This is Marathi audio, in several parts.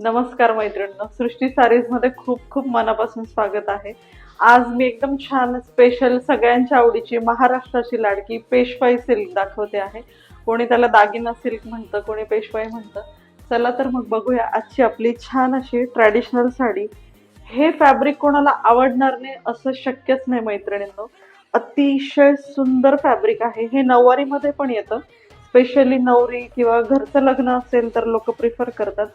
नमस्कार मैत्रिणींनो, सृष्टी सारीज मध्ये खूप खूप मनापासून स्वागत आहे। आज मी एकदम छान स्पेशल सगळ्यांच्या आवडीची महाराष्ट्राची लाडकी पेशवाई सिल्क दाखवते आहे। कोणी त्याला दागिना सिल्क म्हणतं, कोणी पेशवाई म्हणतं। चला तर मग बघूया आजची आपली छान अशी ट्रेडिशनल साडी। हे फॅब्रिक कोणाला आवडणार नाही असं शक्यच नाही मैत्रिणींनो। अतिशय सुंदर फॅब्रिक आहे। हे नऊवारी मध्ये पण येतं, स्पेशली नवरी किंवा घरचं लग्न असेल तर लोक प्रिफर करतात।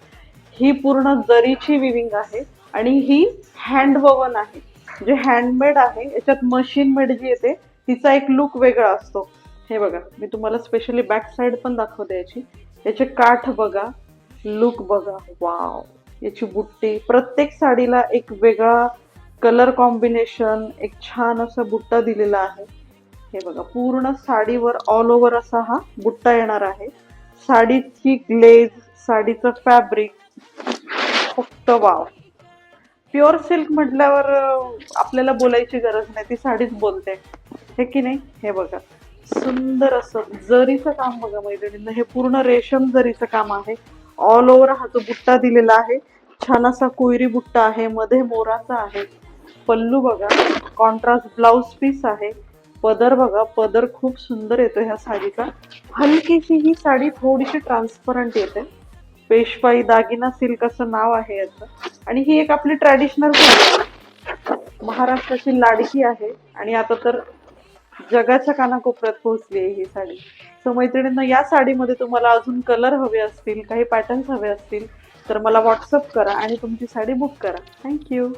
ही पूर्ण जरीची विविंग आहे आणि ही हँड ववन आहे, जे हँडमेड आहे। याच्यात मशीन मेड जी येते तिचा एक लुक वेगळा असतो। हे बघा, मी तुम्हाला स्पेशली बॅक साइड पण दाखवते याची। याचे काठ बघा, लुक बघा, वाव। याची बुट्टी, प्रत्येक साडीला एक वेगळा कलर कॉम्बिनेशन, एक छान असा बुट्टा दिलेला आहे। हे बघा, पूर्ण साडीवर ऑल ओव्हर असा हा बुट्टा येणार आहे। साडीची ग्लेज, साडीचं फॅब्रिक फक्त वाव। प्युअर सिल्क म्हटल्यावर आपल्याला बोलायची गरज नाही, ती साडीच बोलते, हे की नाही। हे बघा, सुंदर असं जरीचं काम बघा मैत्रिणींना। हे पूर्ण रेशम जरीचं काम आहे। ऑल ओव्हर हा जो बुट्टा दिलेला आहे, छान असा कोयरी बुट्टा आहे, मध्ये मोराचा आहे। पल्लू बघा, कॉन्ट्रास्ट ब्लाउज पीस आहे। पदर बघा, पदर खूप सुंदर येतो ह्या साडीचा। हलकीशी ही साडी थोडीशी ट्रान्सपरंट येते। पेशवाई दागिना सिल्क असं नाव आहे याचं। आणि ही एक आपली ट्रॅडिशनल साडी, महाराष्ट्राची लाडकी आहे आणि आता तर जगाच्या कानाकोपऱ्यात पोहोचली आहे ही साडी। सो मैत्रिणींना, या साडीमध्ये तुम्हाला अजून कलर हवे असतील, काही पॅटर्न्स हवे असतील तर मला व्हॉट्सअप करा आणि तुमची साडी बुक करा। थँक्यू।